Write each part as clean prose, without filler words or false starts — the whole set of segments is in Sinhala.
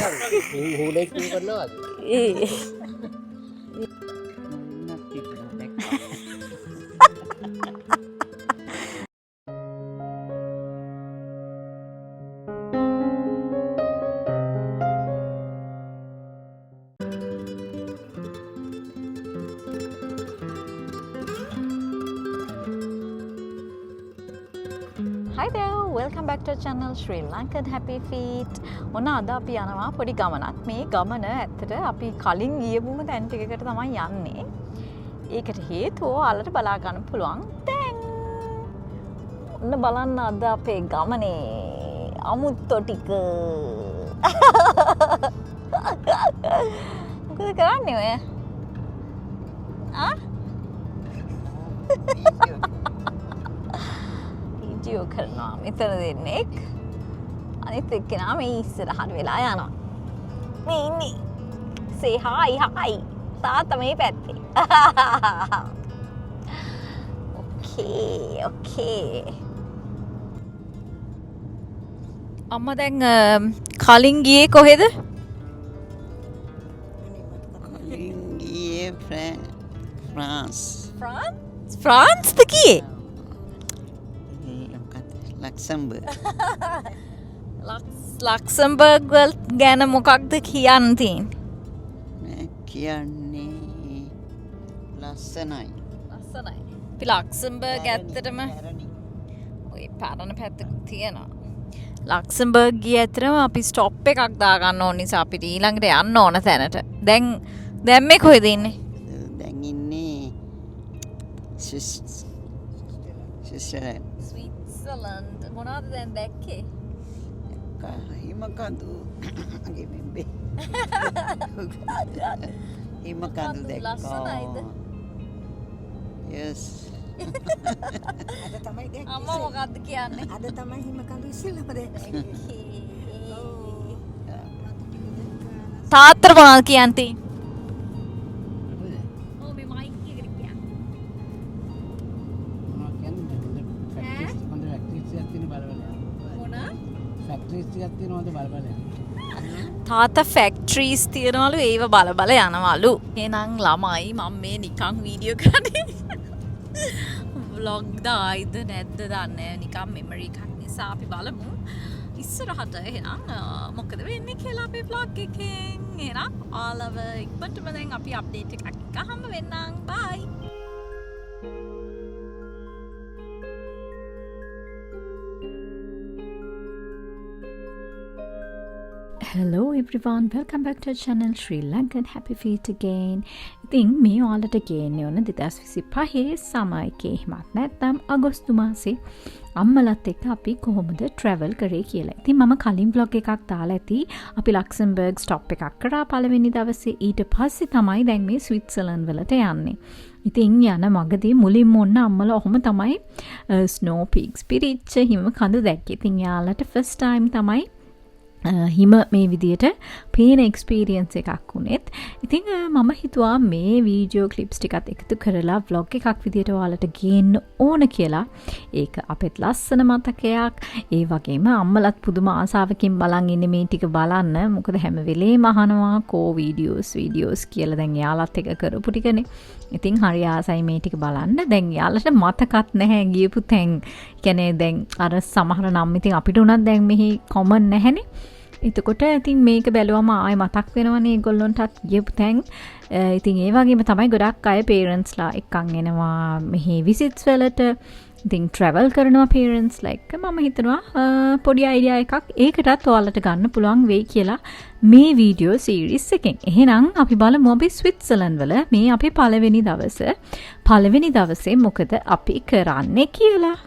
හුලේ කරනවාද? Hi there, welcome back to our channel Sri Lankan Happy Feet. ඔන්න අද අපි යනවා පොඩි ගමනක්. මේ ගමන ඇත්තට අපි කලින් ගියපුම තැන් ටිකකට තමයි යන්නේ. ඒකට හේතුව ඔයාලට බලා ගන්න පුළුවන් දැන්. ඔන්න බලන්න අද අපේ ගමනේ අමුත්තෝ ටික. මොකද කරන්නේ ඔය? වීඩියෝ කරනවා මෙතන දෙන්නෙක් අනිත් එක්කෙනා මේ ඉස්සරහට වෙලා යනවා මේ ඉන්නේ say hi තාත්තා මේ පැත්තේ okay අම්මා දැන් කලින් ගියේ කොහෙද කලින් ගියේ ෆ්‍රාන්ස් ද ගියේ ලක්සම්බර්ග් වල ගැන මොකක්ද කියන්න තියෙන්නේ? කියන්නේ ලස්සනයි. අපි ලක්සම්බර්ග් ඇත්තටම ඔය පාරණ පැත්තක තියෙනවා. ලක්සම්බර්ග් ගියේ ඇත්තටම අපි ස්ටොප් එකක් දාගන්න ඕන නිසා අපිට ඊළඟට යන්න ඕන තැනට. දැන් මේ කොහෙද ඉන්නේ? දැන් ඉන්නේ ස්විට්සර්ලන්ඩ්. මොනවද දැන් දැක්කේ? හිමකඳු ගෙමෙම්බේ හිමකඳු දැක්කා. yes අද තමයි දැක්කේ. අම්මා මොකද්ද කියන්නේ? අද තමයි හිමකඳු ඉස්සෙල්ලම දැක්කේ. තාත්තට මොනවද කියන්නේ? තාත්තා ෆැක්ට්‍රීස් තියනවලු ඒව බල යනවලු. එහෙනම් ළමයි මම මේ නිකන් වීඩියෝ කරන්නේ. vlog දායිද නැද්ද දන්නේ නැහැ. නිකන් මෙමරි එකක් නිසා අපි බලමු. ඉස්සරහට එහෙනම් මොකද වෙන්නේ කියලා අපේ vlog එකෙන්. එහෙනම් ආලව ඉක්මනටම දැන් අපි අප්ඩේට් එකක් ගහන්න වෙන්නම්. bye. Hello everyone, welcome back to our channel Sri Lankan Happy Feet again. ඉතින් මේ ඔයාලට ගේන්නේ ඕන 2025 සමර් එකේ හිමත් නැත්නම් අගෝස්තු මාසේ අම්මලත් එක්ක අපි කොහොමද travel කරේ කියලා. ඉතින් මම කලින් vlog එකක් දාලා ඇති. අපි ලක්සම්බර්ග් stop එකක් කරා පළවෙනි දවසේ. ඊට පස්සේ තමයි දැන් මේ ස්විට්සර්ලන්ඩ් වලට යන්නේ. ඉතින් යන මගදී මුලින්ම ඔන්න අම්මලා ඔහොම තමයි snow peaks පිරිච්ච හිම කඳු දැක්කේ. ඉතින් යාලට first time තමයි හිම මේ විදියට පේන එක්ස්පීරියන්ස් එකක් වුණෙත්. ඉතින් මම හිතුවා මේ වීඩියෝ ක්ලිප්ස් ටිකත් එකතු කරලා vlog එකක් විදියට ඔයාලට ගේන්න ඕන කියලා. ඒක අපෙත් ලස්සන මතකයක්. ඒ වගේම අම්මලත් පුදුම ආසාවකින් බලන් ඉන්නේ මේ ටික බලන්න. මොකද හැම වෙලේම අහනවා කෝ වීඩියෝස් කියලා. දැන් යාලත් එක කරපු ටිකනේ. ඉතින් හරි ආසයි මේ ටික බලන්න. දැන් යාලට මතකත් නැහැ ගියපු තැන්. කියන්නේ දැන් අර සමහර නම් ඉතින් අපිට උනත් දැන් මෙහි කොමන් නැහැනේ. එතකොට ඉතින් මේක බැලුවම ආයෙ මතක් වෙනවනේ ඒගොල්ලන්ටත් ගියපු තැන්. ඉතින් ඒ වගේම තමයි ගොඩක් අය පේරන්ට්ස්ලා එක්කන් එනවා මෙහි විසිට්ස් වලට. ඉතින් travel කරනවා පේරන්ට්ස්ලා එක්ක. මම හිතනවා පොඩි අයිඩියා එකක් ඒකටත් ඔයාලට ගන්න පුළුවන් වෙයි කියලා මේ වීඩියෝ සීරීස් එකෙන්. එහෙනම් අපි බලමු අපි ස්විට්සර්ලන්ඩ් වල මේ අපේ පළවෙනි දවසේ මොකද අපි කරන්නේ කියලා.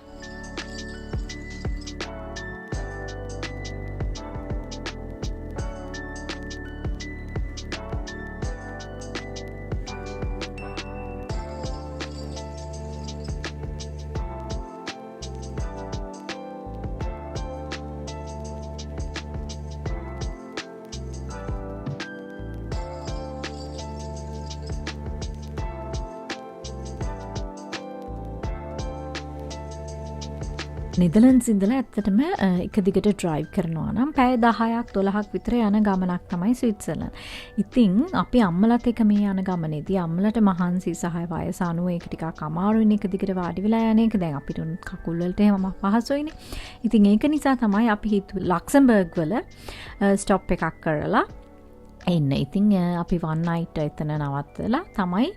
නෙදර්ලන්ඩ්ස් ඉඳලා ඇත්තටම එක දිගට ඩ්‍රයිව් කරනවා නම් පැය 10ක් 12ක් විතර යන ගමනක් තමයි ස්විට්සර්ලන්ඩ්. ඉතින් අපි අම්මලත් එක්ක මේ යන ගමනේදී අම්මලට මහන්සි සහ වයස අනුව ඒක ටිකක් අමාරුයිනේ එක දිගට වාඩි වෙලා යන එක. දැන් අපිට කකුල් වලට එහෙම පහසුයිනේ. ඉතින් ඒක නිසා තමයි අපි හිතුවේ ලක්සම්බර්ග් වල ස්ටොප් එකක් කරලා එන්න. ඉතින් අපි one night එතන නවත්තලා තමයි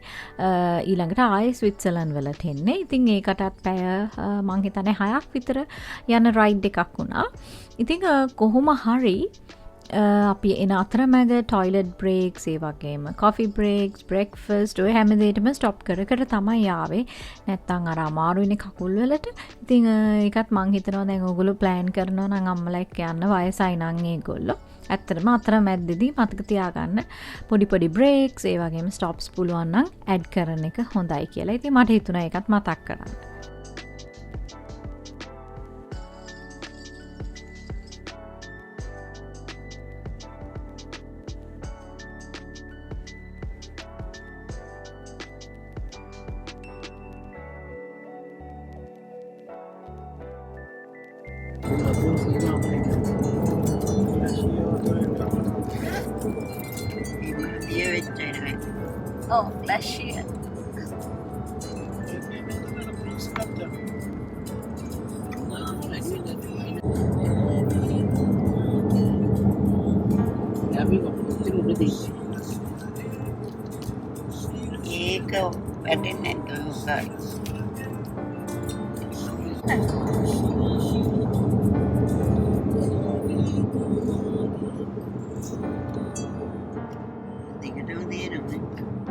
ඊළඟට ආයෙ ස්විට්සර්ලන්ඩ් වලට එන්නේ. ඉතින් ඒකටත් පැය මං හිතන්නේ 6ක් විතර යන රයිඩ් එකක් වුණා. ඉතින් කොහොම හරි අපි එන අතරමැද ටොයිලට් බ්‍රේක්ස් ඒ වගේම කොෆි බ්‍රේක්ස් බ්‍රෙක්ෆාස්ට් ඔය හැම දෙයකම ස්ටොප් කර තමයි ආවේ. නැත්තම් අර අමාරුයිනේ කකුල් වලට. ඉතින් ඒකත් මං හිතනවා දැන් ඕගොල්ලෝ ප්ලෑන් කරනවා නම් අම්මලා එක්ක යන්න වයසයි නම් ඒගොල්ලෝ. ඇත්තටම අතරමැද්දේදී මතක තියාගන්න පොඩි පොඩි බ්‍රේක්ස් ඒ වගේම ස්ටොප්ස් පුළුවන් නම් ඇඩ් කරන එක හොඳයි කියලා. ඉතින් මට හිතුණා ඒකත් මතක් කරන්න. Oh, bless you. ඒක වැටෙන්නේ නැහැ.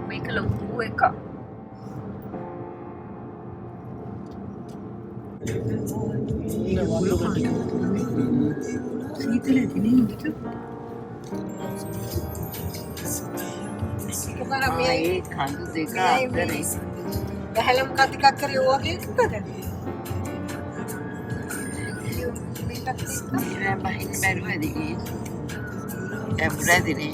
මේක ලොකු එකක්. මේ කඳු දෙක අතරේ බහැලම් කතිකක් කරේ ඕගේ එකද? ඉතින් බහින්න බැරුවද ඉතින්? අපරාධනේ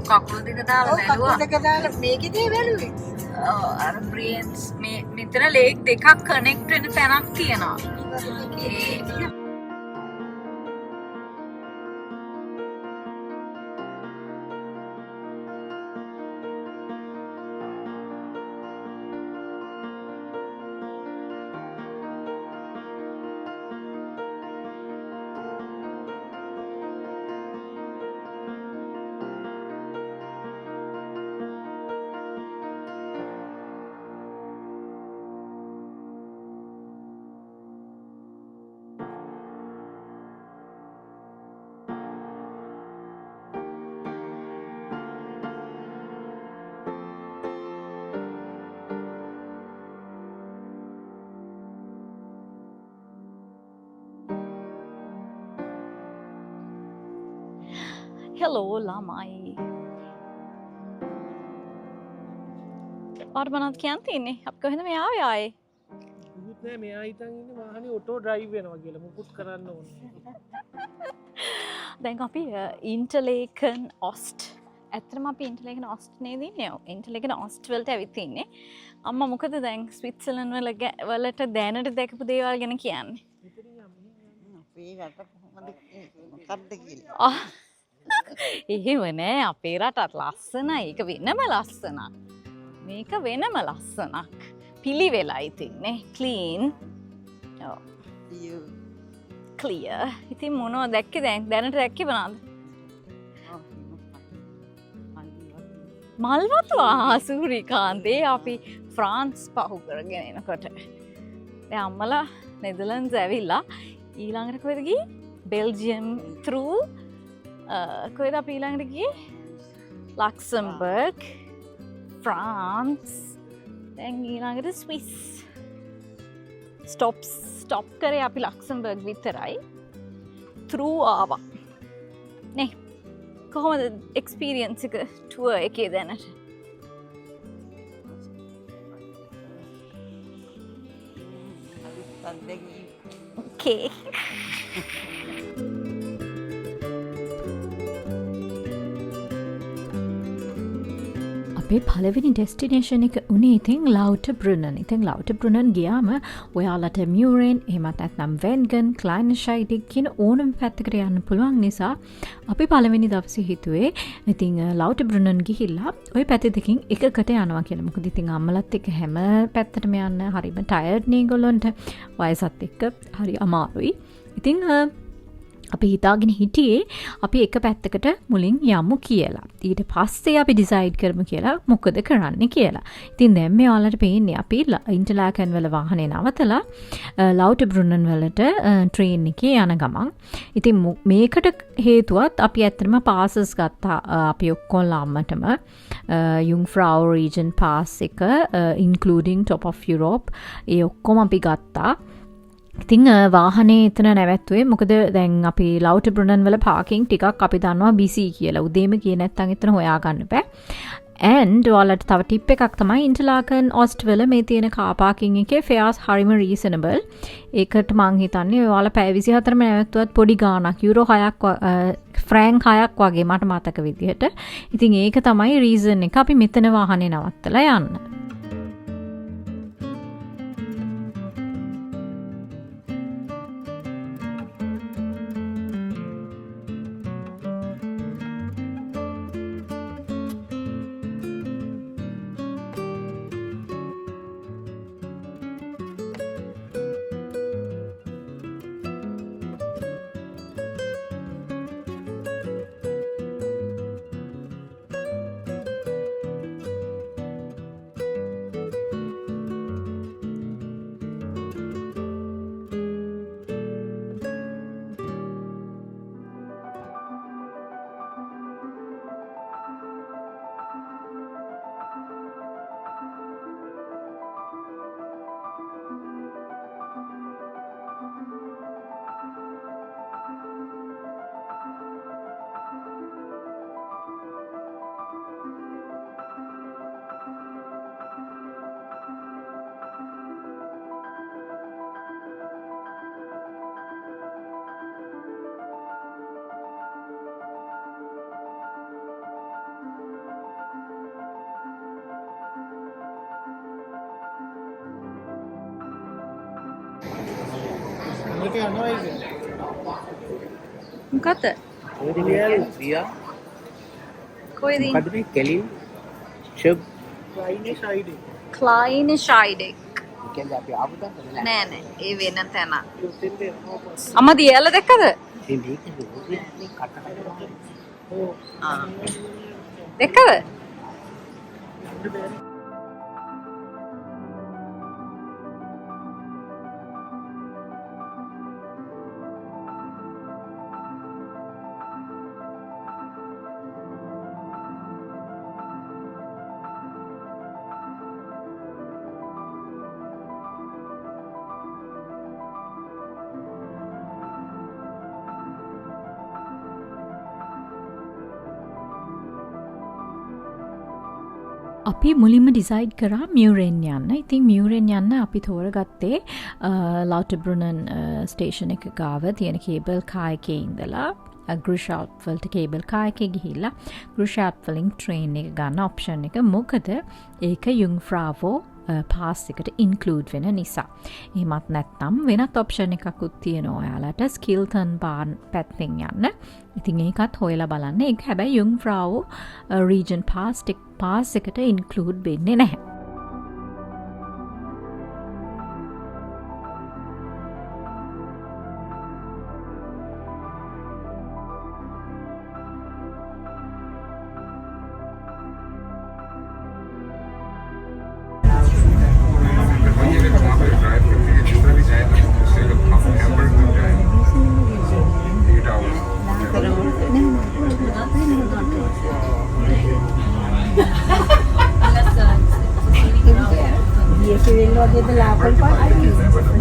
කකුල් දෙක දාලා බැලුවා. කකුල් දෙක දාලා මේකේදී බැලුවේ. අර බ්‍රේන්ස් මේ මෙතන ලේක් දෙකක් කනෙක්ට් වෙන තැනක් තියෙනවා. ඒ Hello, lamai. और बनात क्या तीने आपको है ना मैं आवे आए මුකුත් නෑ මෙයා හිතන් ඉන්නේ වාහනේ ඔටෝ ඩ්‍රයිව් වෙනවා කියලා. මුකුත් කරන්න ඕනේ. දැන් අපි ඉන්ටර්ලේකන් ඔස්ට් ඇත්තටම අපි ඉන්ටර්ලේකන් ඔස්ට් නේද ඉන්නේ. ඉන්ටර්ලේකන් ඔස්ට් වලට ඇවිත් ඉන්නේ. අම්මා මොකද දැන් ස්විට්සර්ලන්ඩ් වලට දැනට දැකපු දේවල් ගැන කියන්නේ? අපේ රට කොහොමද මොකක්ද කියලා. එහෙම නෑ අපේ රටත් ලස්සනයි. ඒක වෙනම ලස්සනක්. මේක වෙනම ලස්සනක්. පිළිවෙලා ඉතින්නේ ක්ලීන්. ඔව්. ක්ලියර්. ඉතින් මොනවද දැක්කේ දැනට දැක්කේ මොනවද? මල්වතු සූරිකාන්තේ අපි ෆ්‍රාන්ස් පහු කරගෙන එනකොට. දැන් අම්මලා නෙදර්ලන්ඩ්ස් ඇවිල්ලා ඊළඟට කොහෙද ගියේ? බෙල්ජියම් through කොහෙද අපි ඊළඟට ගියේ? ලක්සම්බර්ග්, ෆ්‍රාන්ස්, දැන් ඊළඟට ස්විස්. ස්ටොප් කරේ අපි ලක්සම්බර්ග් විතරයි. through ආවා. නේ කොහොමද එක්ස්පීරියන්ස් එක ටුවර් එකේ දැනට? Okay. අපේ පළවෙනි ඩෙස්ටිනේෂන් එක උනේ ඉතින් ලවුටර්බ්‍රුනන්. ඉතින් ලවුටර්බ්‍රුනන් ගියාම ඔයාලට මියුරෙන් එහෙමත් නැත්නම් වෙන්ගන්, ක්ලයින්ෂයිඩික් කියන ඕනම පැත්තකට යන්න පුළුවන් නිසා අපි පළවෙනි දවසේ හිතුවේ ඉතින් ලවුටර්බ්‍රුනන් ගිහිල්ලා ওই පැති දෙකකින් එකකට යනවා කියලා. මොකද ඉතින් අම්මලත් එක්ක හැම පැත්තටම යන්න හරිම ටයර්ඩ් නේ ඒගොල්ලන්ට. වයසත් එක්ක හරි අමාරුයි. ඉතින් අපි හිතාගෙන හිටියේ අපි එක පැත්තකට මුලින් යමු කියලා. ඊට පස්සේ අපි ඩිසයිඩ් කරමු කියලා මොකද කරන්න කියලා. ඉතින් දැන් මේ ඔයාලට පේන්නේ අපි ඉන්ටර්ලාකන් වල වාහනේ නවතලා ලවුටර්බ්‍රුනන් වලට ට්‍රේන් එකේ යන ගමන්. ඉතින් මේකට හේතුවත් අපි ඇත්තටම පාසස් ගත්තා. අපි ඔක්කොල්ලාමටම යුන්ග්ෆ්‍රාව් රීජන් පාස් එක including top of Europe ඒ ඔක්කොම අපි ගත්තා. ඉතින් වාහනේ එතන නැවැත්තුවේ මොකද දැන් අපි ලවුටර්බ්‍රුනන් වල පාකින් ටිකක් අපි දන්නවා බිසි කියලා. උදේම ගියේ නැත්නම් එතන හොයාගන්න බෑ. and ඔයාලට තව ටිප් එකක් තමයි ඉන්ටර්ලාකන් ඔස්ට් වල මේ තියෙන කාර් පාකින් එකේ ෆෙයාස් හරිම රීසනබල්. ඒකට මං හිතන්නේ ඔයාලා පැය 24ම නැවැත්තුවත් පොඩි ගාණක් යුරෝ 6ක් ෆ්‍රැන්ක් 6ක් වගේ මට මතක විදිහට. ඉතින් ඒක තමයි රීසන් එක අපි මෙතන වාහනේ නවත්තලා යන්න. මේක යනවා ඒක. මොකද? කොහෙද මේ ක්‍රියා? කොහෙද? මොකද මේ කෙලින් ෂබ් ක්ලයින්ෂයිඩික්. ක්ලයින්ෂයිඩික්. කියන්නේ අපි ආපු තැන නෑ. නෑ නෑ. ඒ වෙන තැන. යුතින් දෙනවා පස්. අම්මා දියලා දැක්කද? මේ මේ කටට ඕ. ආ. දැක්කද? අපි මුලින්ම ඩිසයිඩ් කරා මියුරෙන් යන්න. ඉතින් මියුරෙන් යන්න අපි තෝරගත්තේ ලවුටර්බ්‍රුනන් ස්ටේෂන් එක ගාව තියෙන කේබල් කාර් එකේ ඉඳලා ගෘෂාප් වලට කේබල් කාර් එකේ ගිහිල්ලා ගෘෂාප් වලින් ට්‍රේන් එක ගන්න ඔප්ෂන් එක. මොකද ඒක යුන්ග්ෆ්‍රාවෝ පාස් එකට ඉන්ක්ලූඩ් වෙන නිසා. එහෙමත් නැත්නම් වෙනත් ඔප්ෂන් එකකුත් තියෙනවා ඔයාලට ස්කිල්ටන් බාන් පැත්තෙන් යන්න. ඉතින් ඒකත් හොයලා බලන්න. ඒක හැබැයි යුන්ග්ෆ්‍රාවෝ රීජන් පාස් එකට ඉන්ක්ලූඩ් වෙන්නේ නැහැ.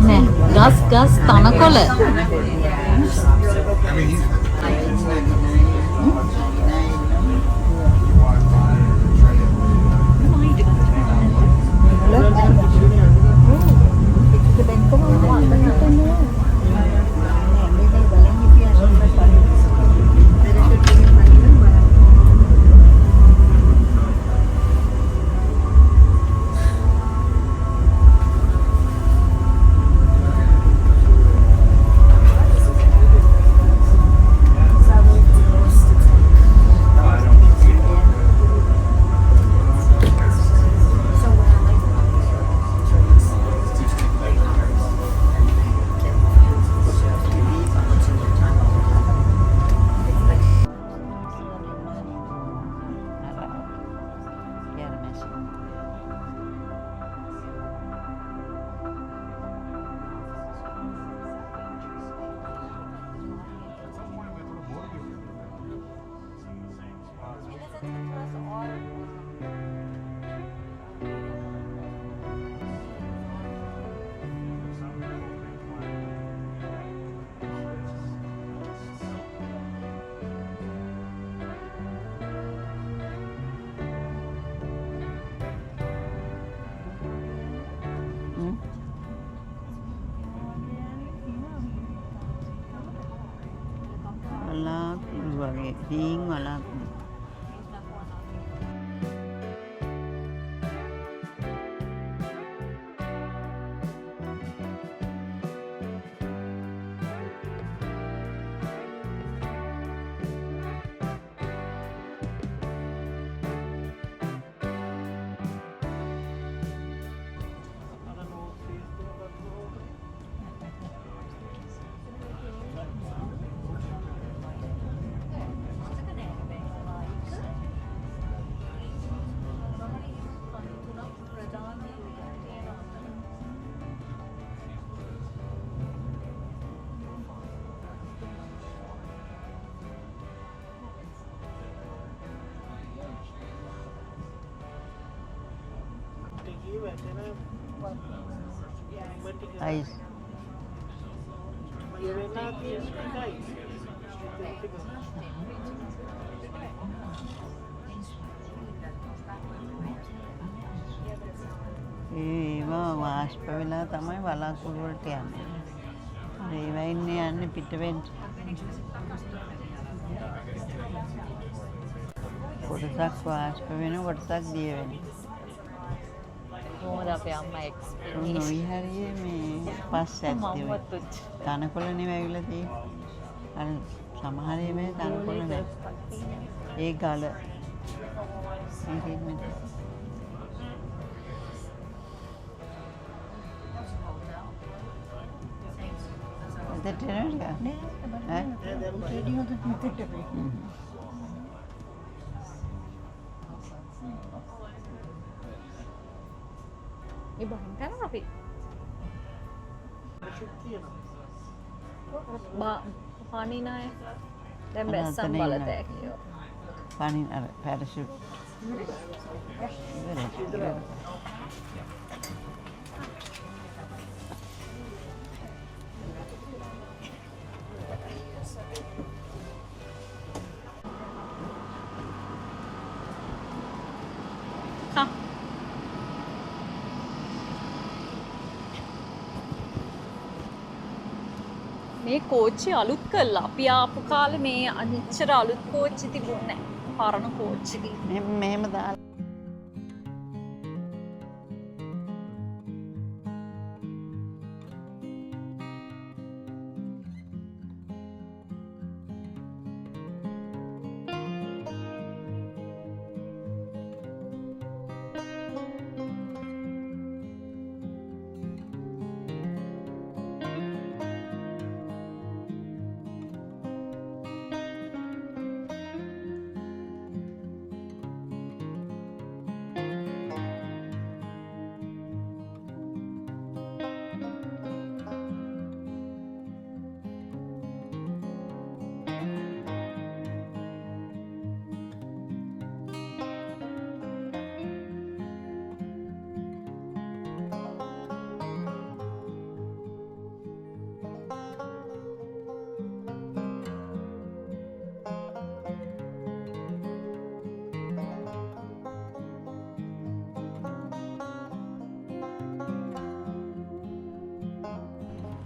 නෑ ගස් තනකොළ සීන් වලක් අයිස් ඒවා වාෂ්ප වෙලා තමයි වලාකුළු වලට යන්නේ. ඒවා යන්නේ පිටවෙන්න. කොටසක් වාෂ්ප වෙන කොටසක් දිය වෙනවා. කොහොමද අපේ අම්මා එක්ස්පීරියන්ස් නොයි හරියේ මේ පස් ඇත්තේ තනකොළ නෙවෙයි ඇවිල්ලා තියෙන්නේ. අර සමහර ඒවා තනකොළ නෑ. ඒ ගල ඒකෙත් මෙතන ඉබන් කරන අපි පානි නෑ දැන් බැස්සම් බලතෑ කියෝ පානි අර පැරෂූට් මේ කෝච්චි අලුත් කළා. අපි ආපු කාලේ මේ අනිච්චර අලුත් කෝච්චි තිබුණේ නැහැ. පරණ කෝච්චි මෙහෙම දාලා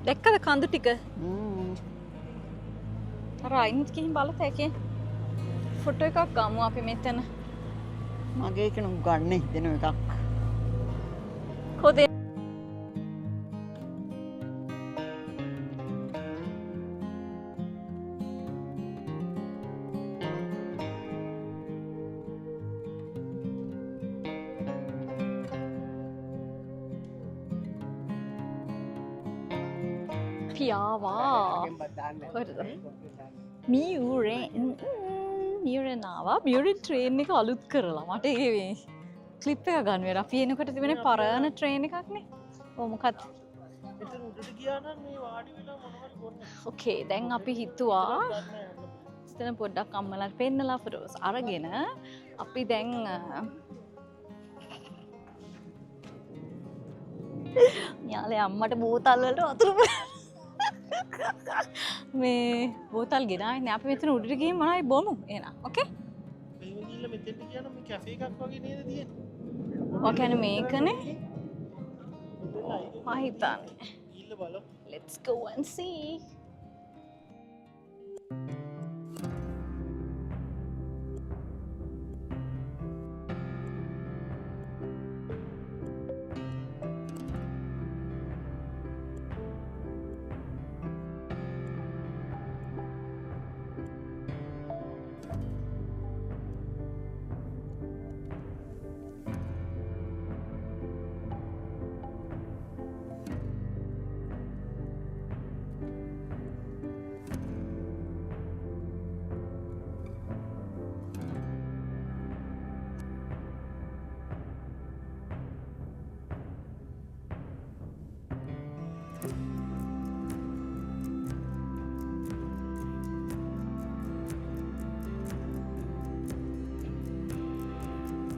දැක්කද කඳු ටික? අර අයින්ත් ගිහින් බලතේ කේ. ෆොටෝ එකක් ගමු අපි මෙතන. මගේ කෙනෙක් ගන්න හිතෙන එකක්. කොහේ පියාවා මියුරෙන් ආවා. මියුරෙන් ට්‍රේන් එක අලුත් කරලා මට ඒ ක්ලිප් එක ගන්න වෙලා. අපි එනකොට තිබෙන පරණ ට්‍රේන් එකක් නේ. ඔව් මොකක්ද? මෙතන උඩට ගියා නම් මේ වාඩි වෙලා මොනවද කරන්නේ? ඕකේ දැන් අපි හිතුවා ඉතින් පොඩ්ඩක් අම්මලාට පෙන්නලා ෆොටෝස් අරගෙන අපි දැන් යාලේ අම්මට බෝතල් වලට වතුර මේ බෝතල් ගෙනාවේ නේ. අපි මෙතන උඩට ගිහින් මොනවයි බොමු එහෙනම්. ඕකේ? මේ ගිහිල්ලා මෙතෙන්ට ගියා නම් මේ කැෆේ එකක් වගේ නේද තියෙන්නේ? ඔය කියන්නේ මේකනේ. මම හිතන්නේ. ගිහිල්ලා බලමු. Let's go and see.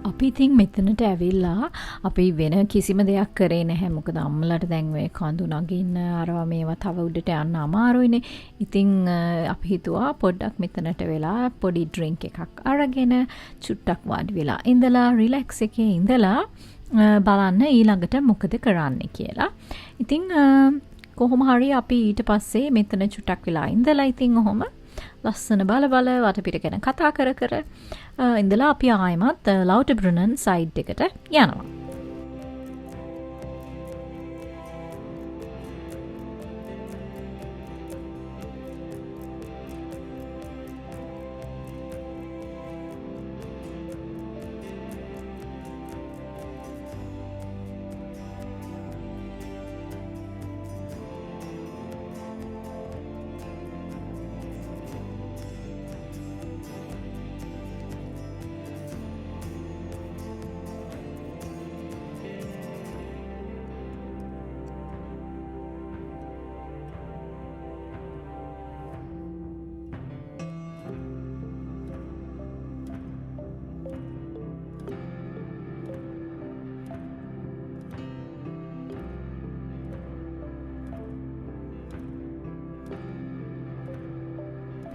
අපි ඉතින් මෙතනට ඇවිල්ලා අපි වෙන කිසිම දෙයක් කරේ නැහැ. මොකද අම්මලාට දැන් මේ කඳු නගින්න අරවා මේවා තව උඩට යන්න අමාරුයිනේ. ඉතින් අපි හිතුවා පොඩ්ඩක් මෙතනට වෙලා පොඩි ඩ්‍රින්ක් එකක් අරගෙන චුට්ටක් වාඩි වෙලා ඉඳලා රිලැක්ස් එකේ ඉඳලා බලන්න ඊළඟට මොකද කරන්න කියලා. ඉතින් කොහොම හරි අපි ඊට පස්සේ මෙතන චුට්ටක් වෙලා ඉඳලා ඉතින් ඔහොම ලස්සන බල වටපිට ගැන කතා කර ඉඳලා අපි ආයෙමත් ලවුටබරුණන් සයිඩ් එකට යනවා.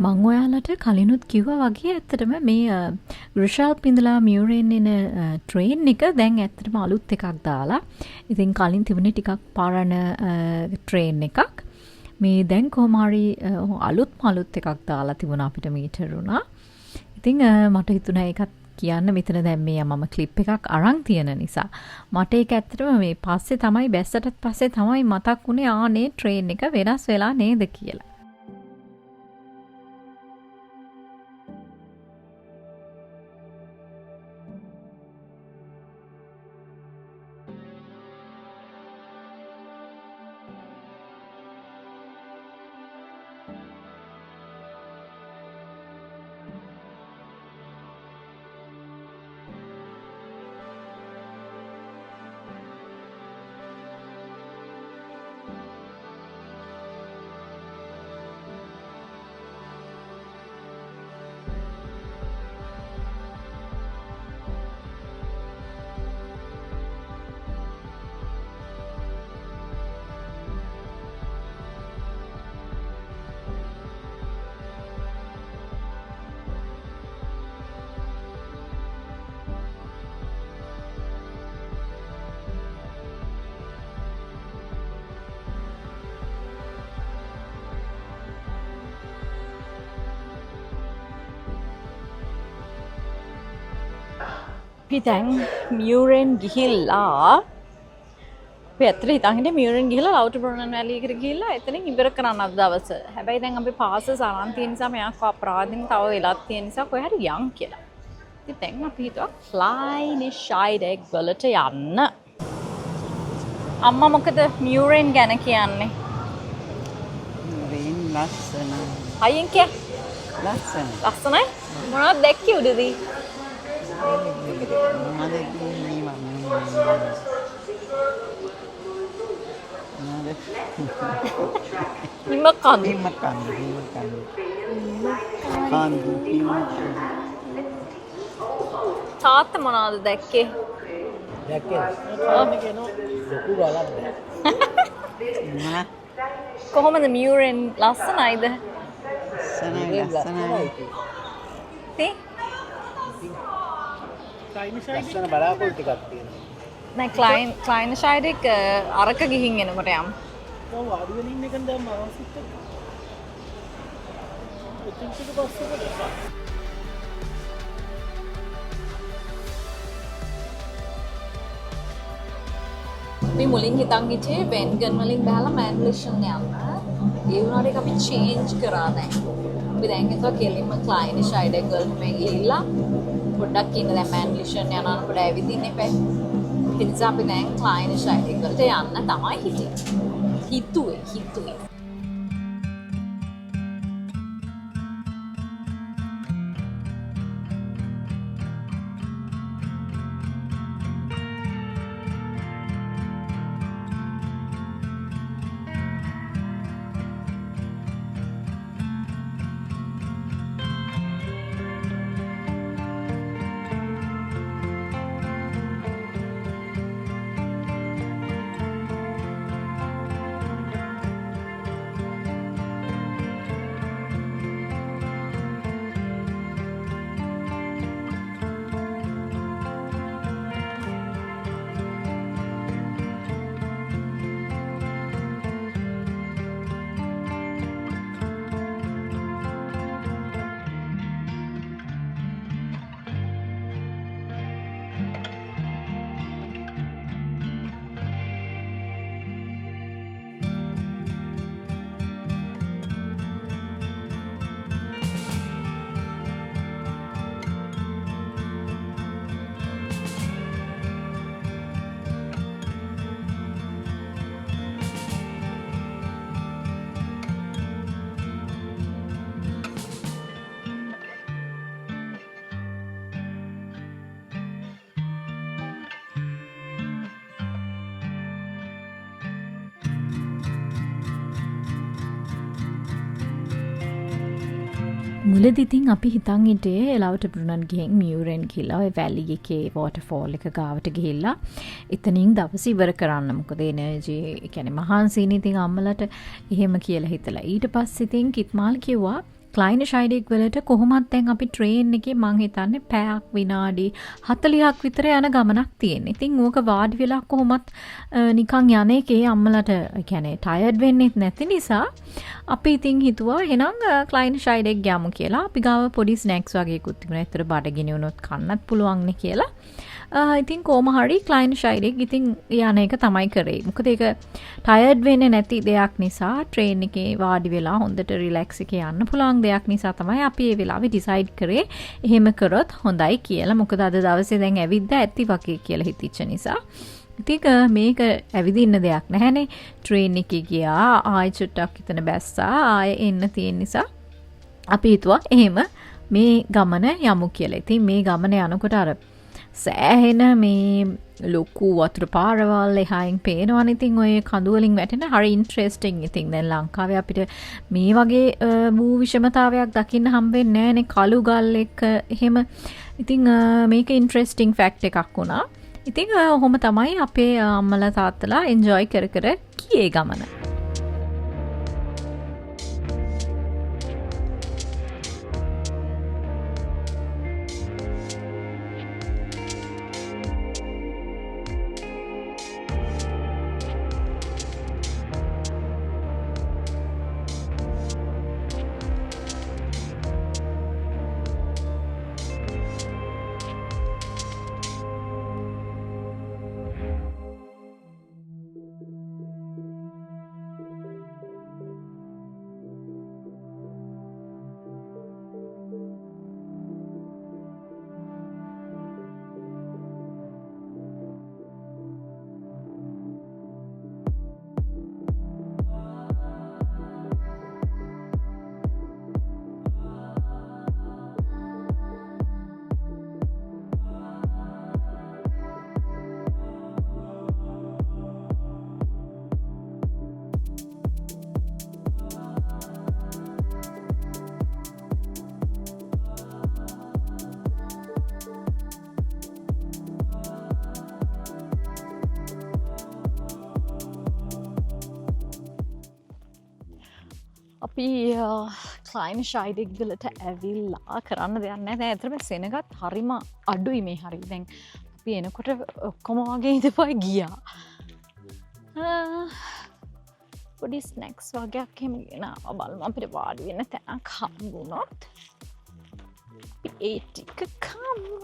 මං ඔයාලට කලිනුත් කිව්වා වගේ ඇත්තටම මේ ග්‍රිෂාල්ප් ඉඳලා මියුරෙන් එන ට්‍රේන් එක දැන් ඇත්තටම අලුත් එකක් දාලා. ඉතින් කලින් තිබුණේ ටිකක් පරණ ට්‍රේන් එකක්. මේ දැන් කොහොම හරි අලුත් එකක් දාලා තිබුණා අපිට මීටර් උනා. ඉතින් මට හිතුණා ඒකත් කියන්න මෙතන දැන් මේ මම ක්ලිප් එකක් අරන් තියෙන නිසා. මට ඒක ඇත්තටම මේ පස්සේ තමයි බැස්සටත් පස්සේ තමයි මතක් වුණේ ආනේ ට්‍රේන් එක වෙනස් වෙලා නේද කියලා. අපි දැන් මියුරෙන් ගිහිල්ලා අපි ඇත්තට හිතන් හිටියේ මියුරෙන් ගිහිල්ලා ලවුටබරුණන් වැලි එකට ගිහිල්ලා එතනින් ඉවර කරන්න අද දවස. හැබැයි දැන් අපි පාසස් අරන් තියෙන නිසා මෙයා අපරාධින් තව වෙලක් තියෙන නිසා කොහේ හරි යන් කියලා. ඉතින් දැන් අපි හිතුවා ක්ලයිනිෂයිඩ් වලට යන්න. අම්මා මොකද මියුරෙන් ගැන කියන්නේ? මියුරෙන් ලස්සනයි. අයියෙන් කිය. ලස්සනයි. ලස්සනයි? මොනවද දැක්කේ උඩදී? තාත්තා මොනවද දැක්කේ? කොහොමද මියුරෙන් ලස්සනයිද? ලස්සනයි. ලස්සන බලාපොරොත්තු ටිකක් තියෙනවා. නෑ ක්ලයිනිෂයිඩ් එක අරක ගිහින් එනකොට යම්. ඔව් වාඩි වෙන ඉන්න එකෙන් දැන් මම සිත් එක පස්සේ අපි මුලින් හිතන් හිටියේ වෙන්ගන් වලින් බහලා මැන්ඩලිෂන් යන්න. ඒ වුණාට ඒක අපි චේන්ජ් කරා දැන්. අපි දැන් හිතුවා කෙලින්ම ක්ලයිනිෂයිඩ් එක වලට මේ ගිහිල්ලා පොඩ්ඩක් ඉන්න දැන් මැන්ඩලිෂන් යනකොට ඇවිදින්න එපා. ඒ නිසා අපි දැන් ක්ලයිනිෂයිඩ් එක වලට යන්න තමයි හිතුවේ. මුලදී ඉතින් අපි හිතන් හිටියේ එලාවට බ්‍රුනන් ගිහින් මියුරෙන් ගිහලා ඔය වැලි එකේ වෝටර්ෆෝල් එක ගාවට ගිහිල්ලා එතනින් දවස් ඉවර කරන්න. මොකද එනර්ජි කියන්නේ මහන්සිනේ ඉතින් අම්මලට එහෙම කියලා හිතලා. ඊට පස්සේ ඉතින් කිත්මාල් කිව්වා ක්ලයින් ෂයිඩෙක් වලට කොහොමත් දැන් අපි ට්‍රේන් එකේ මං හිතන්නේ පැයක් විනාඩි 40ක් විතර යන ගමනක් තියෙනවා. ඉතින් ඕක වාඩි වෙලා කොහොමත් නිකන් යන එකේ අම්මලට කියන්නේ ටයර්ඩ් වෙන්නෙත් නැති නිසා අපි ඉතින් හිතුවා එහෙනම් ක්ලයින් ෂයිඩෙක් ගියමු කියලා. අපි ගාව පොඩි ස්නැක්ස් වගේකුත් තිබුණා. ඒතර බඩගිනි වුණොත් කන්නත් පුළුවන් නේ කියලා. ඉතින් කොහොම හරි ක්ලයින් ෂයිඩෙක් ඉතින් යන එක තමයි කරේ. මොකද ඒක ටයර්ඩ් වෙන්නේ නැති දෙයක් නිසා ට්‍රේන් එකේ වාඩි වෙලා හොඳට රිලැක්ස් එකේ යන්න පුළුවන් දෙයක් නිසා තමයි අපි ඒ වෙලාවේ ඩිසයිඩ් කරේ එහෙම කරොත් හොඳයි කියලා. මොකද අද දවසේ දැන් ඇවිද්ද ඇති වගේ කියලා හිතිච්ච නිසා. ඉතින් මේක ඇවිදින්න දෙයක් නැහැනේ. ට්‍රේන් එකේ ගියා ආයෙ චුට්ටක් හිතන බැස්සා ආයෙ එන්න තියෙන නිසා අපි හිතුවා එහෙම මේ ගමන යමු කියලා. ඉතින් මේ ගමන යනකොට අර සෑහෙන මේ ලොකු වතුර පාරවල් එහායින් පේනවනේ. ඉතින් ඔය කඳු වලින් වැටෙන හරි ඉන්ටරෙස්ටිං. ඉතින් දැන් ලංකාවේ අපිට මේ වගේ වූ විෂමතාවයක් දකින්න හම්බෙන්නේ නැහැනේ. කළු ගල් එක එහෙම. ඉතින් මේක ඉන්ටරෙස්ටිං ෆැක්ට් එකක් වුණා. ඉතින් ඔහොම තමයි අපේ අම්මලා තාත්තලා එන්ජොයි කර කර ගියේ ගමන. අපි ක්ලයින් ෂයිඩෙක් වලට ඇවිල්ලා කරන්න දෙයක් නැහැ. දැන් ඇත්තටම සෙනගත් හරිම අඩුයි මේ හරිය. දැන් අපි එනකොට ඔක්කොම වගේ ඉඳපුවා ගියා. පොඩි ස්නැක්ස් වගේක් එහෙම ගෙනාවා. බලමු අපිට වාඩි වෙන්න තැනක් හම්බුනොත්. ඒ ටික කමු.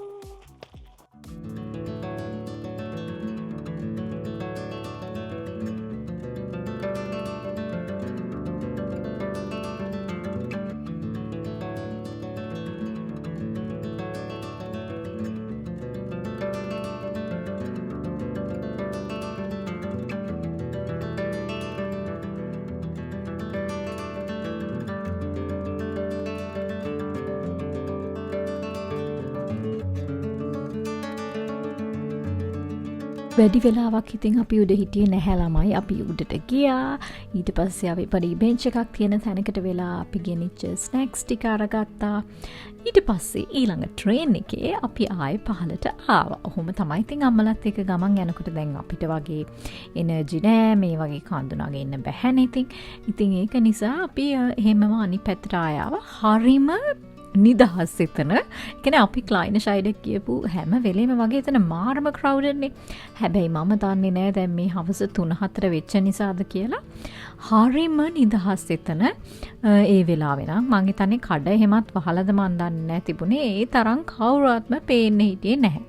වැඩි වෙලාවක් ඉතින් අපි උඩ හිටියේ නැහැ ළමයි. අපි උඩට ගියා. ඊට පස්සේ අපි පොඩි බෙන්ච් එකක් තියෙන තැනකට වෙලා අපි ගෙනිච්ච ස්නැක්ස් ටික අරගත්තා. ඊට පස්සේ ඊළඟ ට්‍රේන් එකේ අපි ආයෙ පහළට ආවා. ඔහොම තමයි ඉතින් අම්මලත් එක්ක ගමන් යනකොට දැන් අපිට වගේ එනර්ජි නෑ. මේ වගේ කඳුනාගේ ඉන්න බැහැනේ. ඉතින් ඒක නිසා අපි එහෙමම අනිත් පැත්තට ආවා. හරිම නිදහස් එතන. කියන්නේ අපි ක්ලයින් ෂයිඩෙක් කියපු හැම වෙලේම වගේ එතන මාරම ක්‍රවුඩඩ් නේ. හැබැයි මම දන්නේ නෑ දැන් මේ හවස 3-4 වෙච්ච නිසාද කියලා. හරිම නිදහස් එතන. ඒ වෙලාවේ නම් මං හිතන්නේ කඩ එහෙමත් වහලද මන් දන්නේ නෑ තිබුණේ. ඒ තරම් කවුරුවත්ම පේන්නේ හිටියේ නැහැ.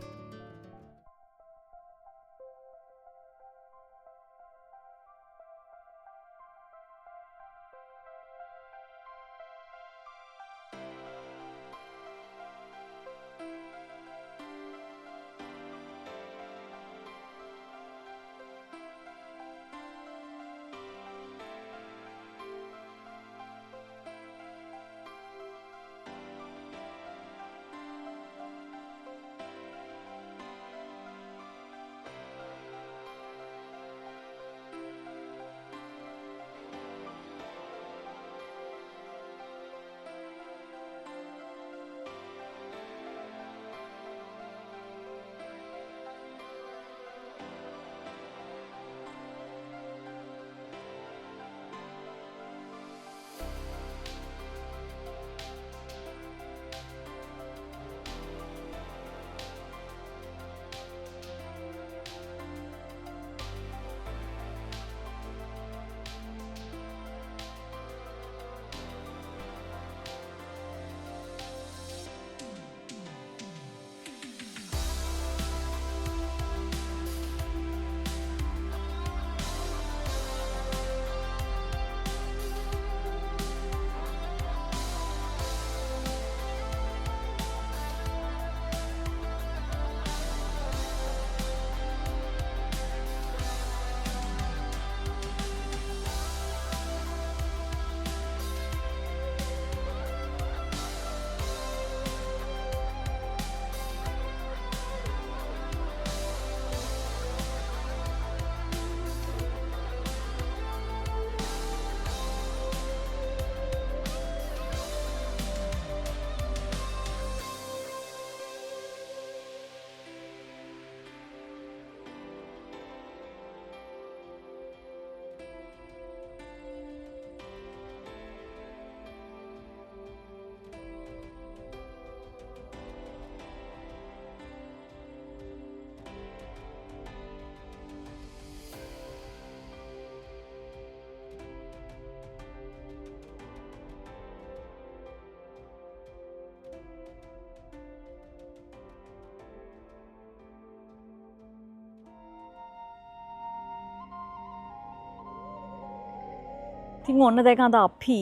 ඉතින් ඔන්න දැන් අද අපි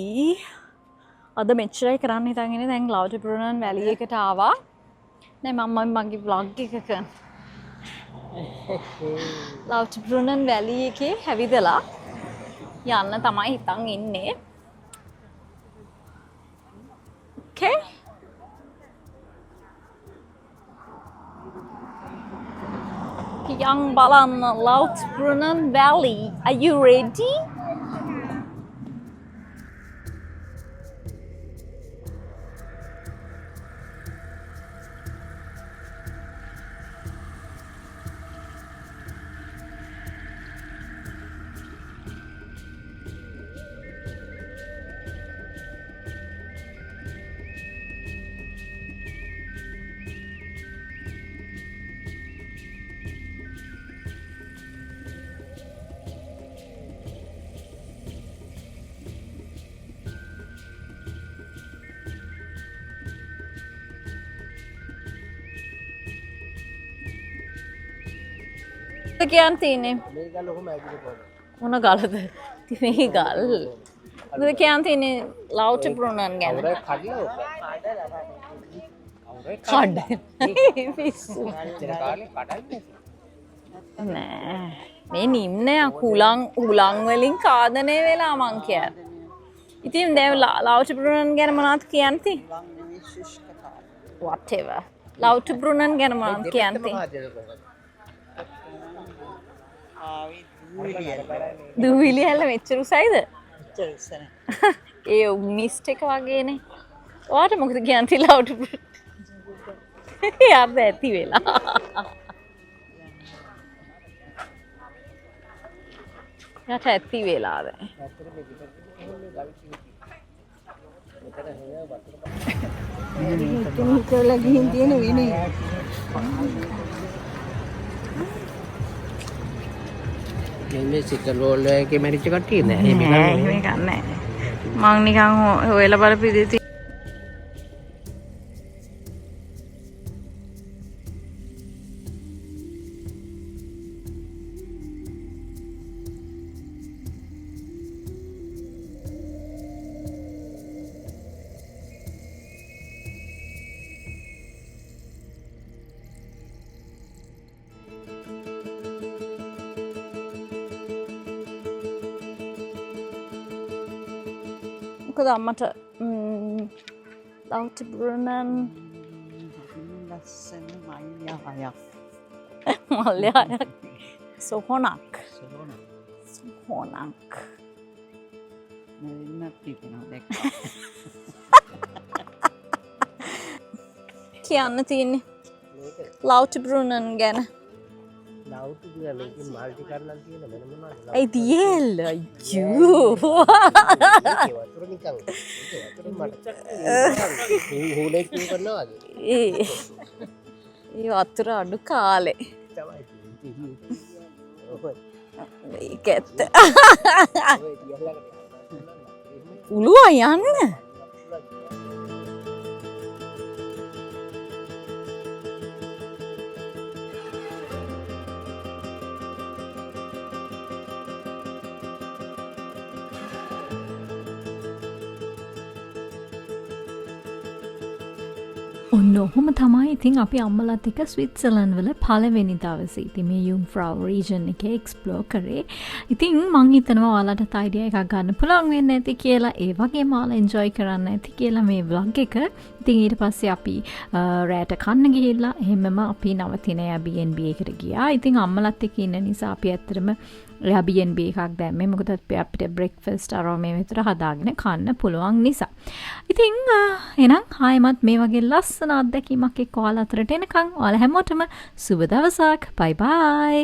අද මෙච්චරයි කරන්න හිතන් ඉන්නේ. දැන් ලව්ටබරුනන් වැලි එකට ආවා. නෑ මම මගේ vlog එකක ලව්ටබරුනන් වැලි එකේ හැවිදලා යන්න තමයි හිතන් ඉන්නේ. Okay? Young Balan Loutbrunnen Valley. Are you ready? කියන්න තියෙන්නේ මේ ගල ඔහොම ඇගිලි පොඩ. මොන ගලද? මේ ගල්. මොකද කියන්න තියෙන්නේ ලව්ටබරුනන් ගැන. කඩලා ඔක. කඩ. පිස්සු. ඉතර කාලේ කඩන්නේ. නෑ. මේ නිම්නය උලන් වලින් කාදනය වෙලා මං කියන්නේ. ඉතින් දැන් ලව්ටබරුනන් ගැන මොනවද කියන්න තියෙන්නේ? Whatever. ලව්ටබරුනන් ගැන මොනවද කියන්න තියෙන්නේ? දූවිලි හැල්ල මෙච්චර උසයිද? මෙච්චර උස නැහැ. ඒ මිස්ට් එක වගේනේ. ඔයාට මොකද කියන්න තියෙන්නේ ලව්ටබරුනන්? යාද ඇති වෙලා. යට ඇති වෙලා දැන්. මෙතන හිටවලා ගිහින් තියෙන විනේ. මේ සිකල් රෝල් එකේ මැරිච්ච කට්ටිය නෑ. එහෙම ගන්නෑ. මං නිකන් හොයලා බලපු ඉතින් මොකද අම්මට ලව්ටබරුනන් ලස්සන මල්යායක්. මල්යායක් සොහොනක් මෙන්න තිබෙනවා දැක්ක. කියන්න තියෙන්නේ ලව්ටබරුනන් ගැන. ලව්ට් කියලා මේකේ මල්ටි කරලා තියෙන වෙන මොනවද? ඒ තියේල අයියෝ වතුර නිකන් වතුර මට හුලේ කිය කරනවා වගේ. ඒ වතුර අඩු කාලේ තමයි. ඒක ඇත්ත. උළුවා යන්න. ඔන්න ඔහොම තමයි ඉතින් අපි අම්මලත් එක්ක ස්විට්සර්ලන්ඩ් වල පළවෙනි දවසේ ඉතින් මේ යුම්ෆ්‍රව් රීජන් එකේ එක්ස්ප්ලෝර් කරේ. ඉතින් මං හිතනවා ඔයාලට අයිඩියා එකක් ගන්න පුළුවන් වෙන්නේ නැති කියලා. ඒ වගේම ඔයාලා එන්ජොයි කරන්න ඇති කියලා මේ vlog එක. ඉතින් ඊට පස්සේ අපි රෑට කන්න ගිහිල්ලා එහෙමම අපි නවතින Airbnb එකට ගියා. ඉතින් අම්මලත් එක්ක ඉන්න නිසා අපි ඇත්තටම Airbnb එකක් දැම්මේ. මොකද අපිට බ්‍රෙක්ෆාස්ට් අරව මේ විතර හදාගෙන කන්න පුළුවන් නිසා. ඉතින් එහෙනම් ආයෙමත් මේ වගේ ලස්සන අත්දැකීමක් එක්ක ඔයාලා අතරට එනකන් ඔයාලා හැමෝටම සුබ දවසක්. බයි බයි.